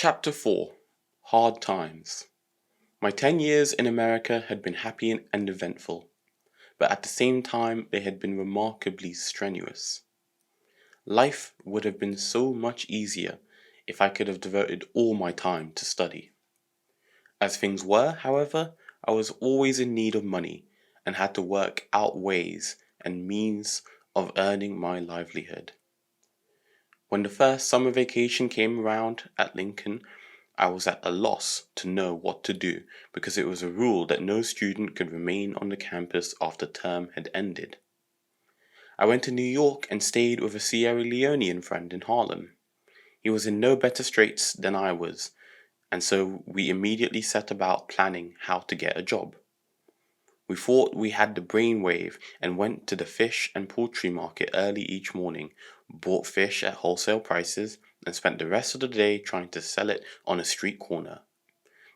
Chapter 4 Hard Times. My 10 years in America had been happy and eventful, but at the same time they had been remarkably strenuous. Life would have been so much easier if I could have devoted all my time to study. As things were, however, I was always in need of money and had to work out ways and means of earning my livelihood. When the first summer vacation came around at Lincoln, I was at a loss to know what to do because it was a rule that no student could remain on the campus after term had ended. I went to New York and stayed with a Sierra Leonean friend in Harlem. He was in no better straits than I was, and so we immediately set about planning how to get a job. We thought we had the brainwave and went to the fish and poultry market early each morning, bought fish at wholesale prices, and spent the rest of the day trying to sell it on a street corner.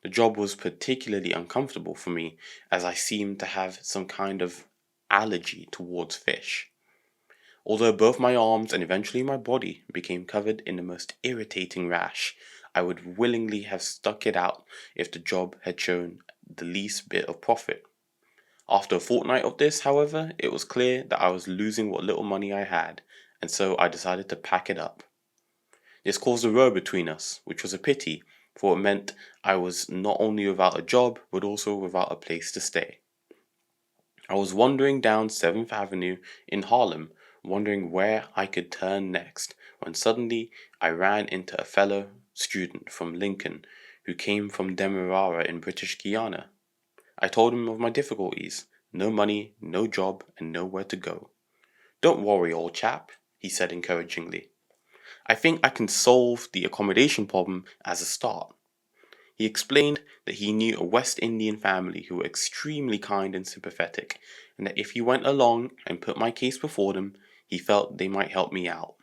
The job was particularly uncomfortable for me as I seemed to have some kind of allergy towards fish. Although both my arms and eventually my body became covered in the most irritating rash, I would willingly have stuck it out if the job had shown the least bit of profit. After a fortnight of this, however, it was clear that I was losing what little money I had, and so I decided to pack it up. This caused a row between us, which was a pity, for it meant I was not only without a job, but also without a place to stay. I was wandering down 7th Avenue in Harlem, wondering where I could turn next, when suddenly I ran into a fellow student from Lincoln who came from Demerara in British Guiana. I told him of my difficulties, no money, no job, and nowhere to go. "Don't worry, old chap," he said encouragingly. "I think I can solve the accommodation problem as a start." He explained that he knew a West Indian family who were extremely kind and sympathetic, and that if he went along and put my case before them, he felt they might help me out.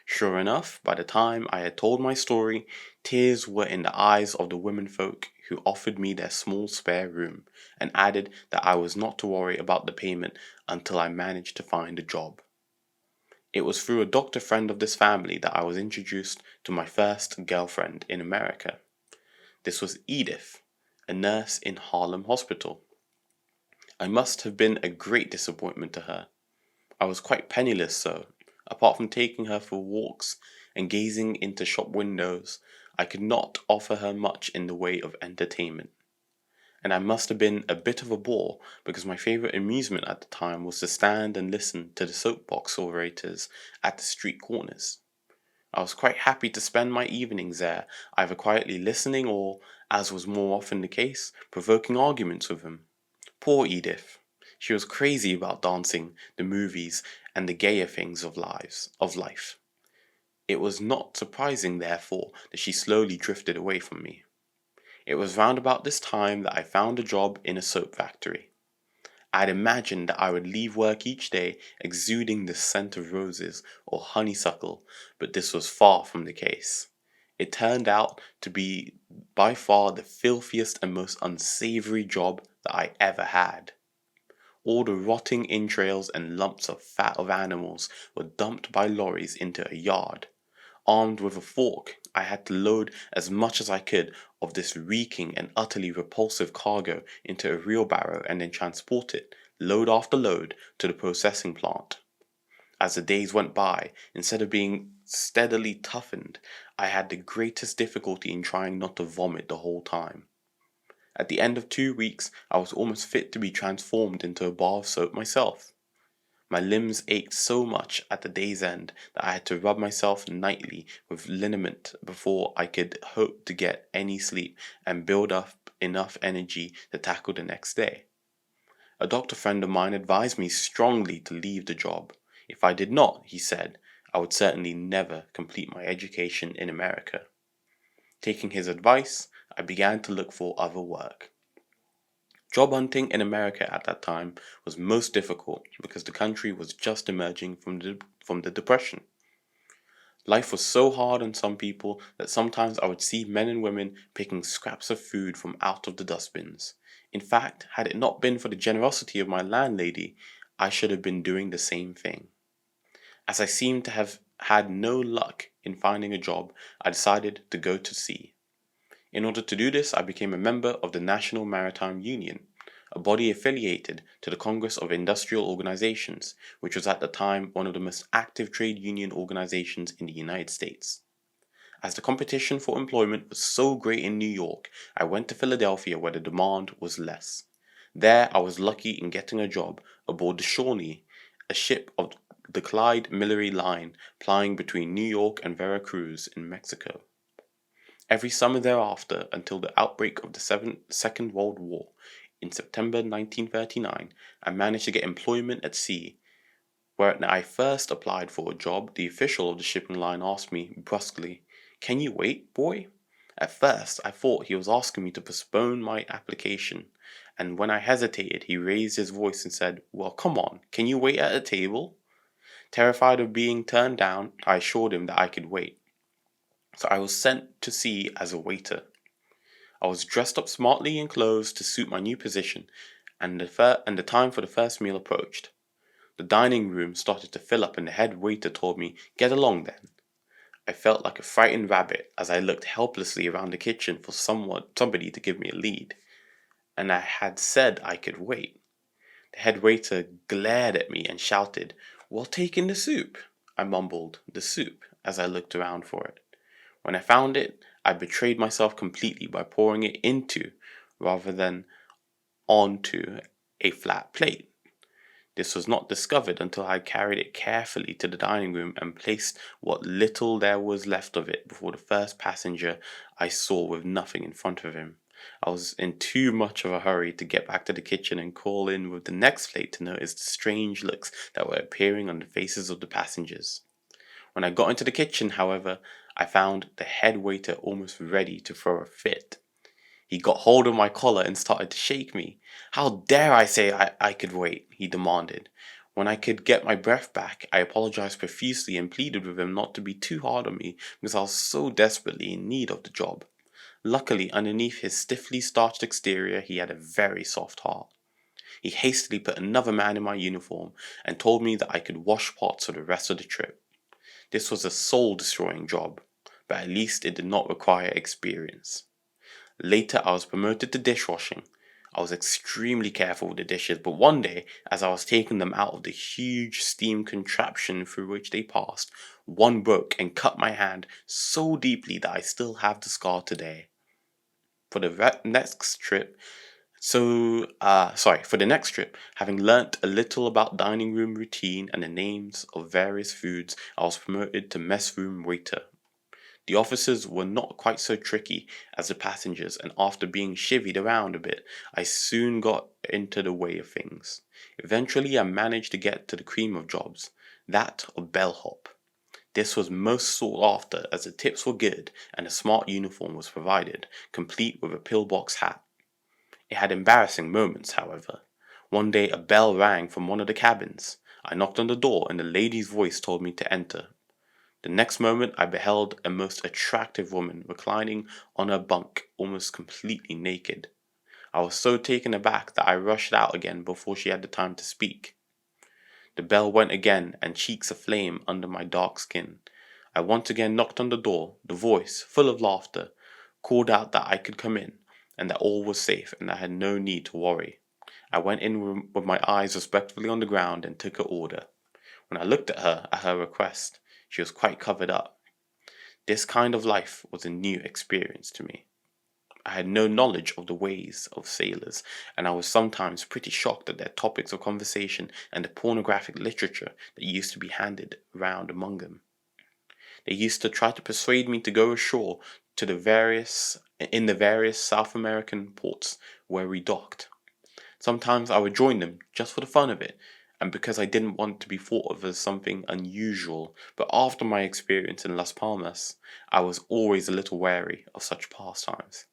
Sure enough, by the time I had told my story, tears were in the eyes of the womenfolk who offered me their small spare room, and added that I was not to worry about the payment until I managed to find a job. It was through a doctor friend of this family that I was introduced to my first girlfriend in America. This was Edith, a nurse in Harlem Hospital. I must have been a great disappointment to her. I was quite penniless, so, apart from taking her for walks and gazing into shop windows, I could not offer her much in the way of entertainment. And I must have been a bit of a bore because my favorite amusement at the time was to stand and listen to the soapbox orators at the street corners. I was quite happy to spend my evenings there, either quietly listening or, as was more often the case, provoking arguments with them. Poor Edith. She was crazy about dancing, the movies, and the gayer things of life. It was not surprising, therefore, that she slowly drifted away from me. It was round about this time that I found a job in a soap factory. I had imagined that I would leave work each day exuding the scent of roses or honeysuckle, but this was far from the case. It turned out to be by far the filthiest and most unsavory job that I ever had. All the rotting entrails and lumps of fat of animals were dumped by lorries into a yard. Armed with a fork, I had to load as much as I could of this reeking and utterly repulsive cargo into a wheelbarrow and then transport it, load after load, to the processing plant. As the days went by, instead of being steadily toughened, I had the greatest difficulty in trying not to vomit the whole time. At the end of 2 weeks, I was almost fit to be transformed into a bar of soap myself. My limbs ached so much at the day's end that I had to rub myself nightly with liniment before I could hope to get any sleep and build up enough energy to tackle the next day. A doctor friend of mine advised me strongly to leave the job. If I did not, he said, I would certainly never complete my education in America. Taking his advice, I began to look for other work. Job hunting in America at that time was most difficult because the country was just emerging from the Depression. Life was so hard on some people that sometimes I would see men and women picking scraps of food from out of the dustbins. In fact, had it not been for the generosity of my landlady, I should have been doing the same thing. As I seemed to have had no luck in finding a job, I decided to go to sea. In order to do this, I became a member of the National Maritime Union, a body affiliated to the Congress of Industrial Organizations, which was at the time one of the most active trade union organizations in the United States. As the competition for employment was so great in New York, I went to Philadelphia where the demand was less. There, I was lucky in getting a job aboard the Shawnee, a ship of the Clyde Millery Line plying between New York and Veracruz in Mexico. Every summer thereafter, until the outbreak of the Second World War in September 1939, I managed to get employment at sea. When I first applied for a job, the official of the shipping line asked me brusquely, "Can you wait, boy?" At first, I thought he was asking me to postpone my application, and when I hesitated, he raised his voice and said, "Well, come on, can you wait at a table?" Terrified of being turned down, I assured him that I could wait. So I was sent to sea as a waiter. I was dressed up smartly in clothes to suit my new position, and the time for the first meal approached. The dining room started to fill up and the head waiter told me, "Get along then." I felt like a frightened rabbit as I looked helplessly around the kitchen for somebody to give me a lead, and I had said I could wait. The head waiter glared at me and shouted, "Well, take in the soup." I mumbled, "The soup," as I looked around for it. When I found it, I betrayed myself completely by pouring it into, rather than onto, a flat plate. This was not discovered until I carried it carefully to the dining room and placed what little there was left of it before the first passenger I saw with nothing in front of him. I was in too much of a hurry to get back to the kitchen and call in with the next plate to notice the strange looks that were appearing on the faces of the passengers. When I got into the kitchen, however, I found the head waiter almost ready to throw a fit. He got hold of my collar and started to shake me. "How dare I say I could wait?" he demanded. When I could get my breath back, I apologized profusely and pleaded with him not to be too hard on me because I was so desperately in need of the job. Luckily, underneath his stiffly starched exterior, he had a very soft heart. He hastily put another man in my uniform and told me that I could wash pots for the rest of the trip. This was a soul-destroying job, but at least it did not require experience. Later, I was promoted to dishwashing. I was extremely careful with the dishes, but one day, as I was taking them out of the huge steam contraption through which they passed, one broke and cut my hand so deeply that I still have the scar today. For the next trip, for the next trip, having learnt a little about dining room routine and the names of various foods, I was promoted to mess room waiter. The officers were not quite so tricky as the passengers, and after being chivied around a bit, I soon got into the way of things. Eventually, I managed to get to the cream of jobs, that of bellhop. This was most sought after as the tips were good and a smart uniform was provided, complete with a pillbox hat. It had embarrassing moments, however. One day a bell rang from one of the cabins. I knocked on the door and the lady's voice told me to enter. The next moment I beheld a most attractive woman reclining on her bunk, almost completely naked. I was so taken aback that I rushed out again before she had the time to speak. The bell went again, and cheeks aflame under my dark skin. I once again knocked on the door. The voice, full of laughter, called out that I could come in, and that all was safe, and I had no need to worry. I went in with my eyes respectfully on the ground and took her order. When I looked at her request, she was quite covered up. This kind of life was a new experience to me. I had no knowledge of the ways of sailors, and I was sometimes pretty shocked at their topics of conversation and the pornographic literature that used to be handed round among them. They used to try to persuade me to go ashore to the various South American ports where we docked. Sometimes I would join them just for the fun of it, and because I didn't want to be thought of as something unusual, but after my experience in Las Palmas, I was always a little wary of such pastimes.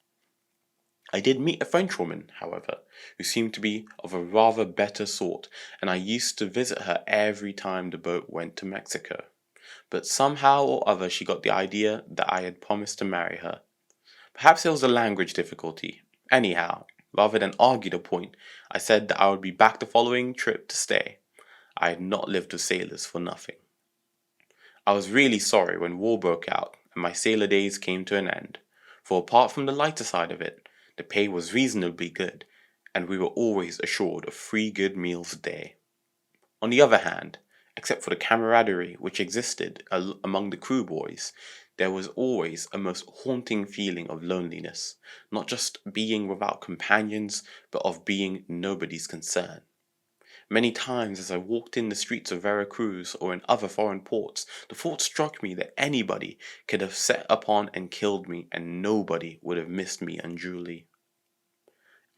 I did meet a Frenchwoman, however, who seemed to be of a rather better sort, and I used to visit her every time the boat went to Mexico. But somehow or other she got the idea that I had promised to marry her. Perhaps it was a language difficulty. Anyhow, rather than argue the point, I said that I would be back the following trip to stay. I had not lived with sailors for nothing. I was really sorry when war broke out and my sailor days came to an end. for apart from the lighter side of it, the pay was reasonably good, and we were always assured of 3 good meals a day. On the other hand, except for the camaraderie which existed among the crew boys, there was always a most haunting feeling of loneliness, not just being without companions, but of being nobody's concern. Many times as I walked in the streets of Veracruz or in other foreign ports, the thought struck me that anybody could have set upon and killed me, and nobody would have missed me unduly.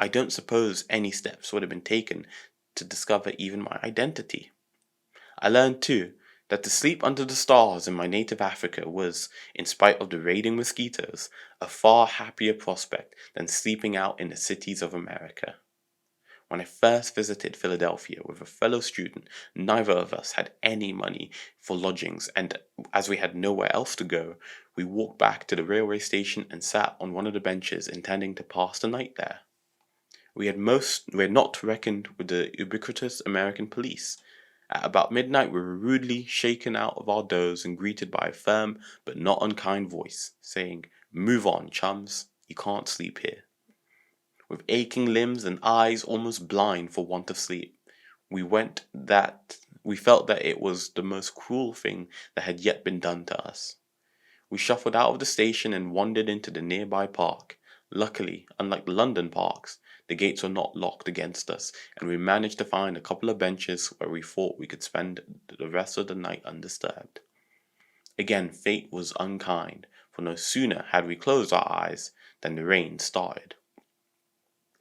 I don't suppose any steps would have been taken to discover even my identity. I learned, too, that to sleep under the stars in my native Africa was, in spite of the raiding mosquitoes, a far happier prospect than sleeping out in the cities of America. When I first visited Philadelphia with a fellow student, neither of us had any money for lodgings, and as we had nowhere else to go, we walked back to the railway station and sat on one of the benches intending to pass the night there. We had not reckoned with the ubiquitous American police. At about midnight we were rudely shaken out of our doze and greeted by a firm but not unkind voice, saying, "Move on, chums, you can't sleep here." With aching limbs and eyes almost blind for want of sleep, we felt that it was the most cruel thing that had yet been done to us. We shuffled out of the station and wandered into the nearby park. Luckily, unlike the London parks, the gates were not locked against us, and we managed to find a couple of benches where we thought we could spend the rest of the night undisturbed. Again, fate was unkind, for no sooner had we closed our eyes than the rain started.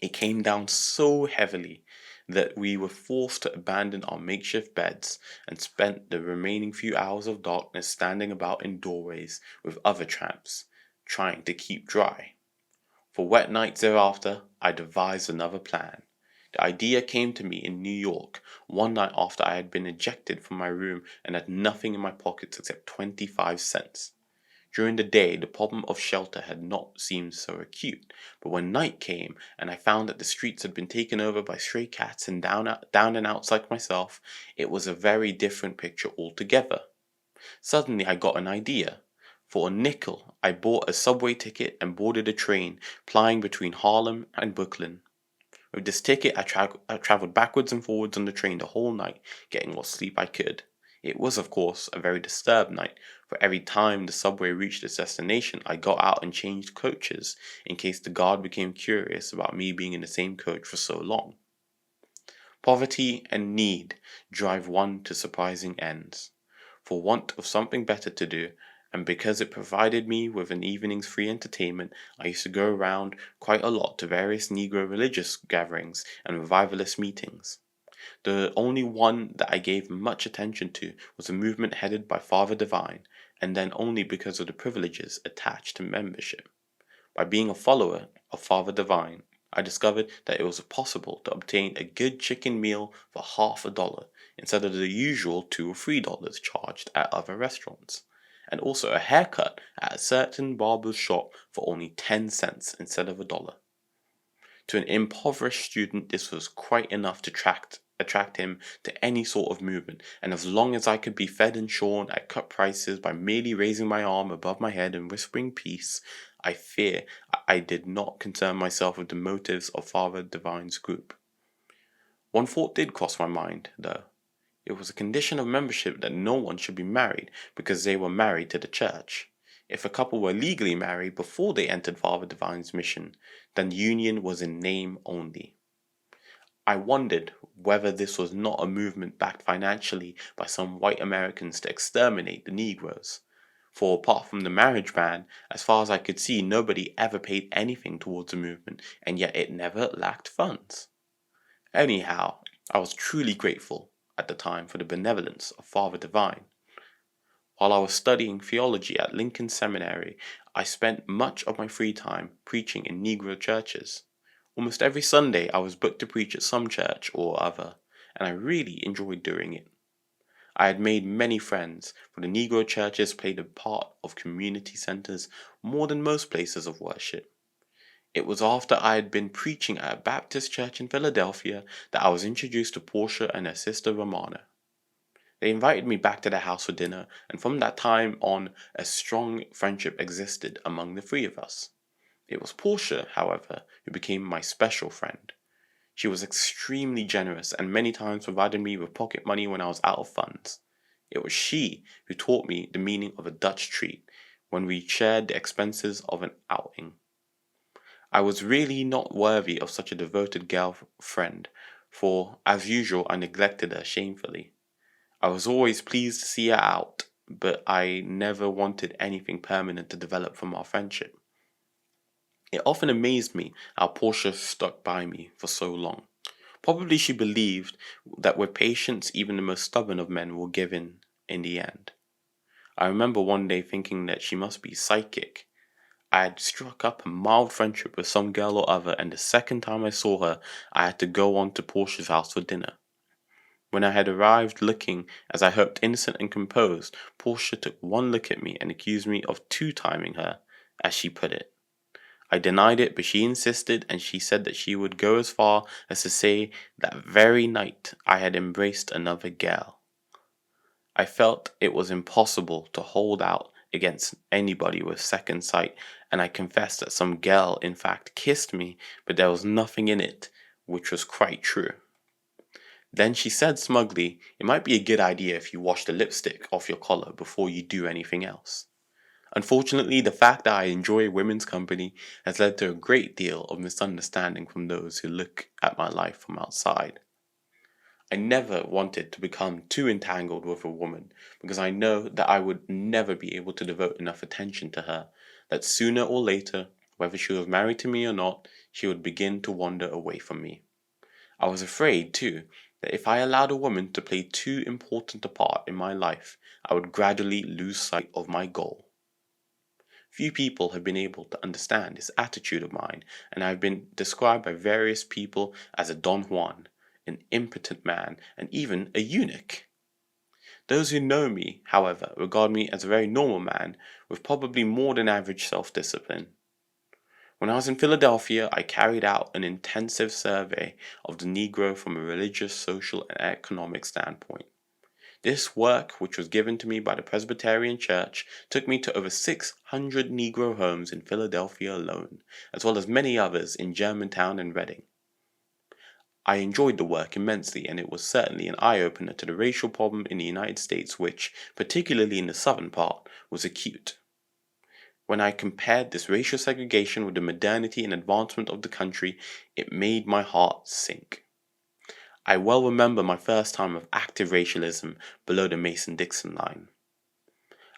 It came down so heavily that we were forced to abandon our makeshift beds and spent the remaining few hours of darkness standing about in doorways with other tramps, trying to keep dry. For wet nights thereafter, I devised another plan. The idea came to me in New York, one night after I had been ejected from my room and had nothing in my pockets except 25 cents. During the day, the problem of shelter had not seemed so acute, but when night came and I found that the streets had been taken over by stray cats and down and outs like myself, it was a very different picture altogether. Suddenly I got an idea. For a nickel, I bought a subway ticket and boarded a train plying between Harlem and Brooklyn. With this ticket, I traveled backwards and forwards on the train the whole night, getting what sleep I could. It was, of course, a very disturbed night, for every time the subway reached its destination, I got out and changed coaches, in case the guard became curious about me being in the same coach for so long. Poverty and need drive one to surprising ends. For want of something better to do, and because it provided me with an evening's free entertainment, I used to go around quite a lot to various Negro religious gatherings and revivalist meetings. The only one that I gave much attention to was a movement headed by Father Divine, and then only because of the privileges attached to membership. By being a follower of Father Divine, I discovered that it was possible to obtain a good chicken meal for $1/2 instead of the usual $2 or $3 charged at other restaurants, and also a haircut at a certain barber's shop for only 10 cents instead of $1. To an impoverished student, this was quite enough to attract him to any sort of movement, and as long as I could be fed and shorn at cut prices by merely raising my arm above my head and whispering peace, I fear I did not concern myself with the motives of Father Divine's group. One thought did cross my mind, though. It was a condition of membership that no one should be married because they were married to the church. If a couple were legally married before they entered Father Divine's mission, then the union was in name only. I wondered whether this was not a movement backed financially by some white Americans to exterminate the Negroes. For apart from the marriage ban, as far as I could see, nobody ever paid anything towards the movement, and yet it never lacked funds. Anyhow, I was truly grateful at the time for the benevolence of Father Divine. While I was studying theology at Lincoln Seminary, I spent much of my free time preaching in Negro churches. Almost every Sunday I was booked to preach at some church or other, and I really enjoyed doing it. I had made many friends, for the Negro churches played a part of community centers more than most places of worship. It was after I had been preaching at a Baptist church in Philadelphia that I was introduced to Portia and her sister Romana. They invited me back to their house for dinner, and from that time on, a strong friendship existed among the three of us. It was Portia, however, who became my special friend. She was extremely generous and many times provided me with pocket money when I was out of funds. It was she who taught me the meaning of a Dutch treat when we shared the expenses of an outing. I was really not worthy of such a devoted girl friend, for, as usual, I neglected her shamefully. I was always pleased to see her out, but I never wanted anything permanent to develop from our friendship. It often amazed me how Portia stuck by me for so long. Probably she believed that with patience even the most stubborn of men will give in the end. I remember one day thinking that she must be psychic. I had struck up a mild friendship with some girl or other, and the second time I saw her, I had to go on to Portia's house for dinner. When I had arrived looking, as I hoped, innocent and composed, Portia took one look at me and accused me of two-timing her, as she put it. I denied it, but she insisted, and she said that she would go as far as to say that very night I had embraced another girl. I felt it was impossible to hold out against anybody with second sight, and I confessed that some girl in fact kissed me, but there was nothing in it, which was quite true. Then she said smugly, "It might be a good idea if you wash the lipstick off your collar before you do anything else." Unfortunately, the fact that I enjoy women's company has led to a great deal of misunderstanding from those who look at my life from outside. I never wanted to become too entangled with a woman because I know that I would never be able to devote enough attention to her, that sooner or later, whether she was married to me or not, she would begin to wander away from me. I was afraid, too, that if I allowed a woman to play too important a part in my life, I would gradually lose sight of my goal. Few people have been able to understand this attitude of mine, and I have been described by various people as a Don Juan, an impotent man, and even a eunuch. Those who know me, however, regard me as a very normal man with probably more than average self-discipline. When I was in Philadelphia, I carried out an intensive survey of the Negro from a religious, social, and economic standpoint. This work, which was given to me by the Presbyterian Church, took me to over 600 Negro homes in Philadelphia alone, as well as many others in Germantown and Reading. I enjoyed the work immensely, and it was certainly an eye-opener to the racial problem in the United States, which, particularly in the southern part, was acute. When I compared this racial segregation with the modernity and advancement of the country, it made my heart sink. I well remember my first time of active racialism below the Mason-Dixon line.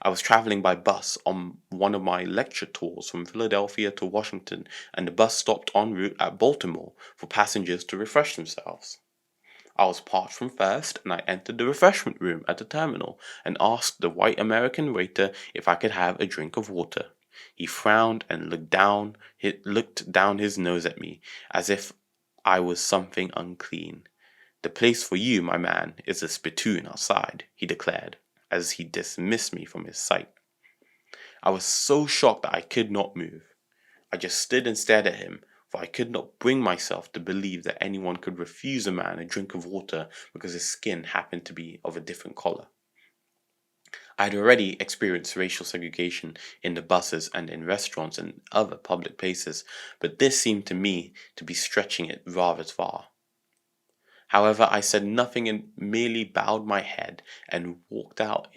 I was traveling by bus on one of my lecture tours from Philadelphia to Washington, and the bus stopped en route at Baltimore for passengers to refresh themselves. I was parked from first, and I entered the refreshment room at the terminal and asked the white American waiter if I could have a drink of water. He frowned and looked down his nose at me, as if I was something unclean. "The place for you, my man, is the spittoon outside," he declared, as he dismissed me from his sight. I was so shocked that I could not move. I just stood and stared at him, for I could not bring myself to believe that anyone could refuse a man a drink of water because his skin happened to be of a different color. I had already experienced racial segregation in the buses and in restaurants and other public places, but this seemed to me to be stretching it rather far. However, I said nothing and merely bowed my head and walked out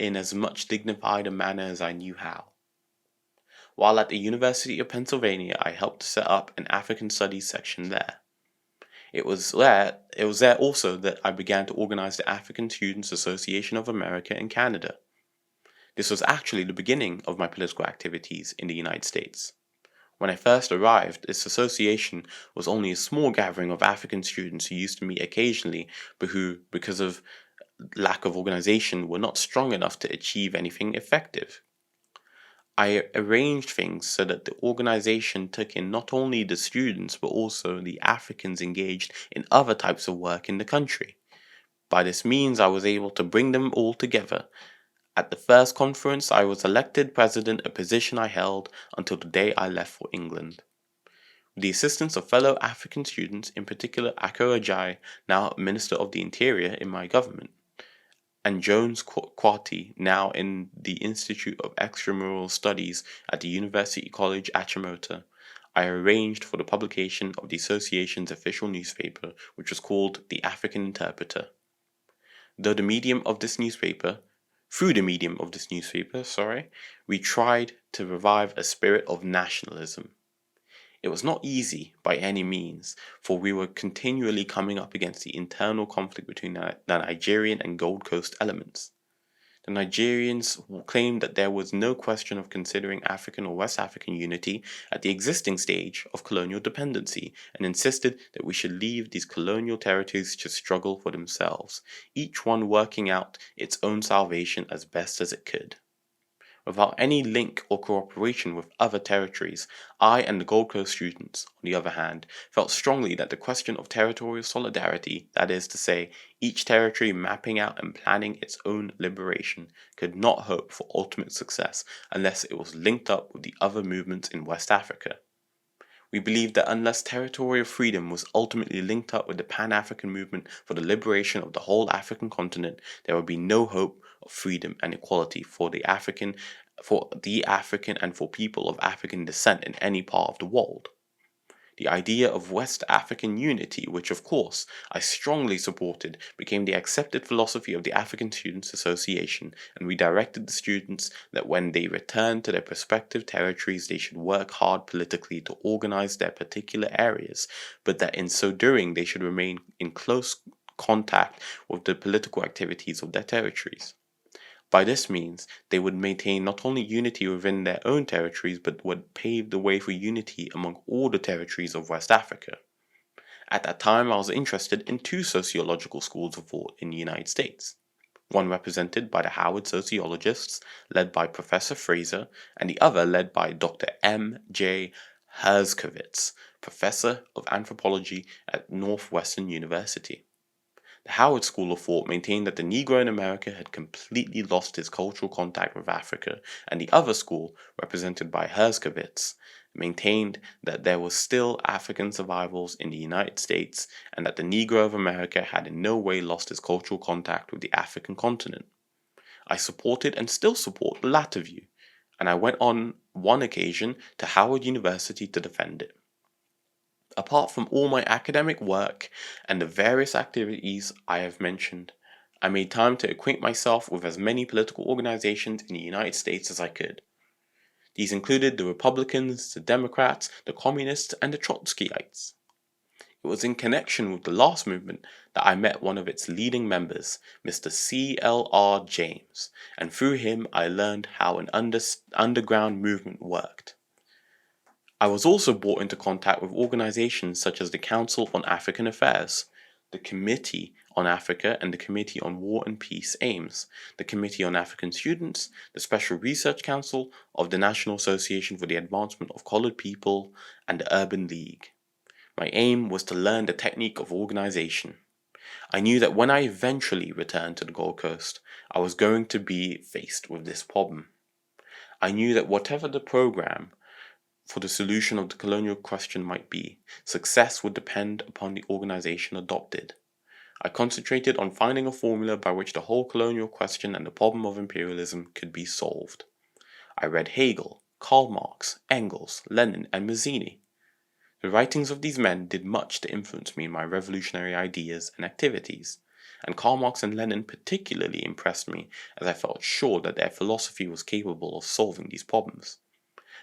in as much dignified a manner as I knew how. While at the University of Pennsylvania, I helped to set up an African Studies section there. It was there also that I began to organize the African Students Association of America and Canada. This was actually the beginning of my political activities in the United States. When I first arrived, this association was only a small gathering of African students who used to meet occasionally, but who, because of lack of organization, were not strong enough to achieve anything effective. I arranged things so that the organization took in not only the students, but also the Africans engaged in other types of work in the country. By this means, I was able to bring them all together. At the first conference, I was elected president, a position I held until the day I left for England. With the assistance of fellow African students, in particular Ako Ajay, now Minister of the Interior in my government, and Jones Quati, now in the Institute of Extramural Studies at the University College Achimota, I arranged for the publication of the association's official newspaper, which was called The African Interpreter. Through the medium of this newspaper, we tried to revive a spirit of nationalism. It was not easy by any means, for we were continually coming up against the internal conflict between the Nigerian and Gold Coast elements. The Nigerians claimed that there was no question of considering African or West African unity at the existing stage of colonial dependency, and insisted that we should leave these colonial territories to struggle for themselves, each one working out its own salvation as best as it could. Without any link or cooperation with other territories, I and the Gold Coast students, on the other hand, felt strongly that the question of territorial solidarity, that is to say, each territory mapping out and planning its own liberation, could not hope for ultimate success unless it was linked up with the other movements in West Africa. We believed that unless territorial freedom was ultimately linked up with the Pan-African movement for the liberation of the whole African continent, there would be no hope of freedom and equality for the African and for people of African descent in any part of the world. The idea of West African unity, which of course I strongly supported, became the accepted philosophy of the African Students Association, and we directed the students that when they returned to their prospective territories they should work hard politically to organize their particular areas, but that in so doing they should remain in close contact with the political activities of their territories. By this means, they would maintain not only unity within their own territories, but would pave the way for unity among all the territories of West Africa. At that time, I was interested in two sociological schools of thought in the United States. One represented by the Howard sociologists, led by Professor Fraser, and the other led by Dr. M. J. Herskovits, Professor of Anthropology at Northwestern University. The Howard School of Thought maintained that the Negro in America had completely lost his cultural contact with Africa, and the other school, represented by Herskovits, maintained that there were still African survivals in the United States and that the Negro of America had in no way lost his cultural contact with the African continent. I supported and still support the latter view, and I went on one occasion to Howard University to defend it. Apart from all my academic work and the various activities I have mentioned, I made time to acquaint myself with as many political organizations in the United States as I could. These included the Republicans, the Democrats, the Communists, and the Trotskyites. It was in connection with the last movement that I met one of its leading members, Mr. C.L.R. James, and through him I learned how an underground movement worked. I was also brought into contact with organizations such as the Council on African Affairs, the Committee on Africa and the Committee on War and Peace Aims, the Committee on African Students, the Special Research Council of the National Association for the Advancement of Colored People, and the Urban League. My aim was to learn the technique of organization. I knew that when I eventually returned to the Gold Coast, I was going to be faced with this problem. I knew that whatever the program for the solution of the colonial question might be, success would depend upon the organization adopted. I concentrated on finding a formula by which the whole colonial question and the problem of imperialism could be solved. I read Hegel, Karl Marx, Engels, Lenin, and Mazzini. The writings of these men did much to influence me in my revolutionary ideas and activities, and Karl Marx and Lenin particularly impressed me as I felt sure that their philosophy was capable of solving these problems.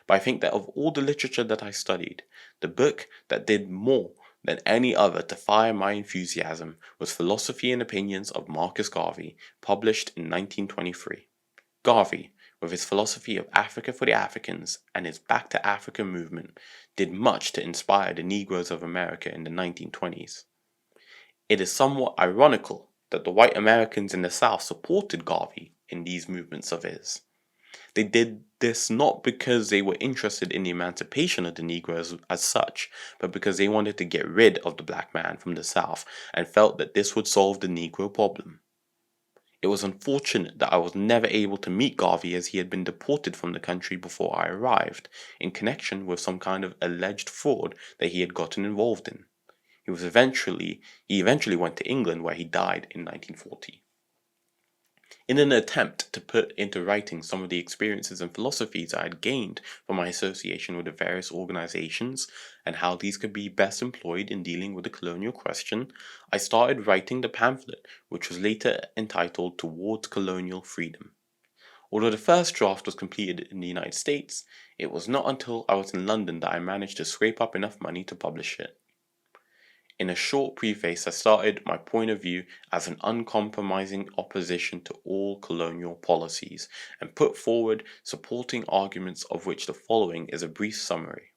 But I think that of all the literature that I studied, the book that did more than any other to fire my enthusiasm was Philosophy and Opinions of Marcus Garvey, published in 1923. Garvey, with his philosophy of Africa for the Africans and his Back to Africa movement, did much to inspire the Negroes of America in the 1920s. It is somewhat ironical that the white Americans in the South supported Garvey in these movements of his. They did this not because they were interested in the emancipation of the Negroes as such, but because they wanted to get rid of the black man from the South and felt that this would solve the Negro problem. It was unfortunate that I was never able to meet Garvey as he had been deported from the country before I arrived, in connection with some kind of alleged fraud that he had gotten involved in. He eventually went to England where he died in 1940. In an attempt to put into writing some of the experiences and philosophies I had gained from my association with the various organizations and how these could be best employed in dealing with the colonial question, I started writing the pamphlet, which was later entitled Towards Colonial Freedom. Although the first draft was completed in the United States, it was not until I was in London that I managed to scrape up enough money to publish it. In a short preface, I started my point of view as an uncompromising opposition to all colonial policies and put forward supporting arguments, of which the following is a brief summary.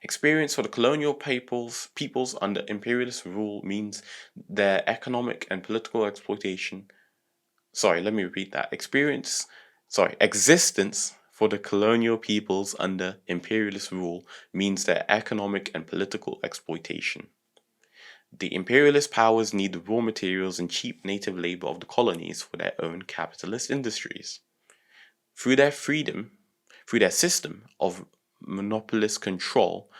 Experience for the colonial peoples under imperialist rule means their economic and political exploitation. Sorry, let me repeat that. Existence for the colonial peoples under imperialist rule means their economic and political exploitation. The imperialist powers need the raw materials and cheap native labor of the colonies for their own capitalist industries. Through their system of monopolist control,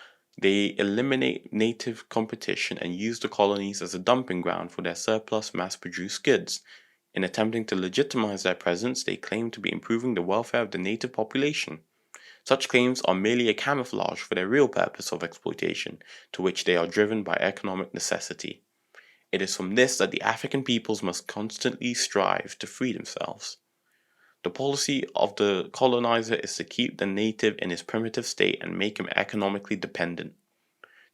they eliminate native competition and use the colonies as a dumping ground for their surplus mass-produced goods. In attempting to legitimize their presence, they claim to be improving the welfare of the native population. Such claims are merely a camouflage for their real purpose of exploitation, to which they are driven by economic necessity. It is from this that the African peoples must constantly strive to free themselves. The policy of the colonizer is to keep the native in his primitive state and make him economically dependent.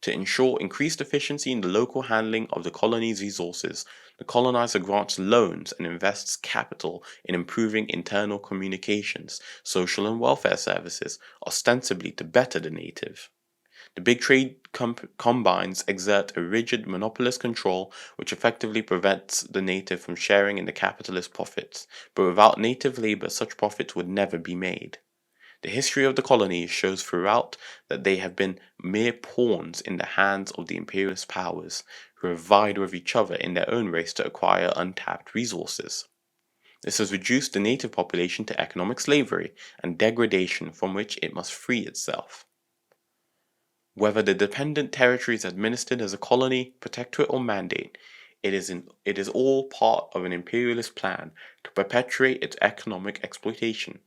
To ensure increased efficiency in the local handling of the colony's resources, the colonizer grants loans and invests capital in improving internal communications, social and welfare services, ostensibly to better the native. The big trade combines exert a rigid monopolist control which effectively prevents the native from sharing in the capitalist profits, but without native labor such profits would never be made. The history of the colonies shows throughout that they have been mere pawns in the hands of the imperialist powers, who have vied with each other in their own race to acquire untapped resources. This has reduced the native population to economic slavery and degradation from which it must free itself. Whether the dependent territory is administered as a colony, protectorate, or mandate, it is all part of an imperialist plan to perpetuate its economic exploitation.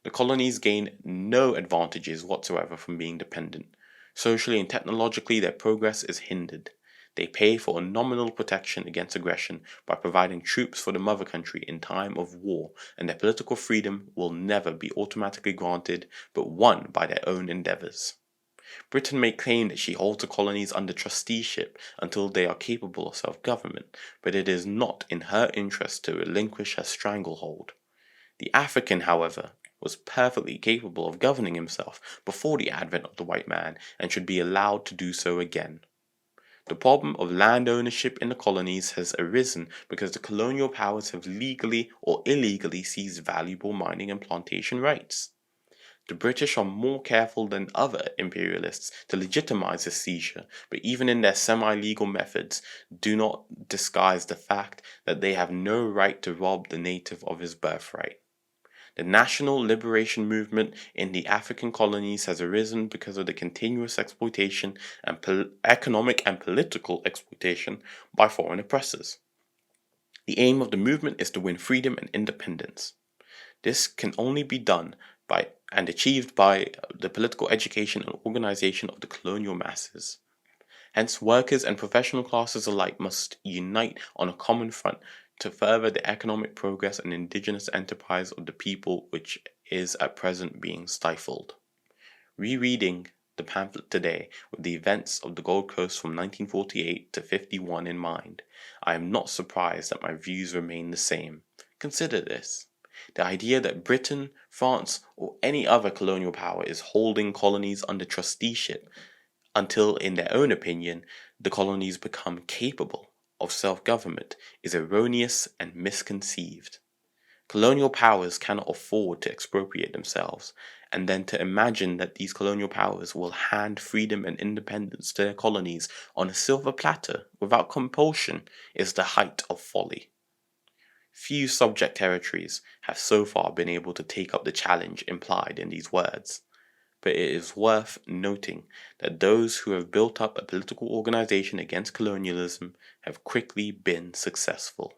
The colonies gain no advantages whatsoever from being dependent. Socially and technologically, their progress is hindered. They pay for a nominal protection against aggression by providing troops for the mother country in time of war, and their political freedom will never be automatically granted, but won by their own endeavors. Britain may claim that she holds the colonies under trusteeship until they are capable of self-government, but it is not in her interest to relinquish her stranglehold. The African, however, was perfectly capable of governing himself before the advent of the white man and should be allowed to do so again. The problem of land ownership in the colonies has arisen because the colonial powers have legally or illegally seized valuable mining and plantation rights. The British are more careful than other imperialists to legitimize this seizure, but even in their semi-legal methods do not disguise the fact that they have no right to rob the native of his birthright. The national liberation movement in the African colonies has arisen because of the continuous exploitation and economic and political exploitation by foreign oppressors. The aim of the movement is to win freedom and independence. This can only be done by and achieved by the political education and organization of the colonial masses. Hence, workers and professional classes alike must unite on a common front to further the economic progress and indigenous enterprise of the people, which is at present being stifled. Rereading the pamphlet today with the events of the Gold Coast from 1948 to 51 in mind, I am not surprised that my views remain the same. Consider this. The idea that Britain, France, or any other colonial power is holding colonies under trusteeship until, in their own opinion, the colonies become capable of self-government is erroneous and misconceived. Colonial powers cannot afford to expropriate themselves, and then to imagine that these colonial powers will hand freedom and independence to their colonies on a silver platter without compulsion is the height of folly. Few subject territories have so far been able to take up the challenge implied in these words, but it is worth noting that those who have built up a political organization against colonialism have quickly been successful.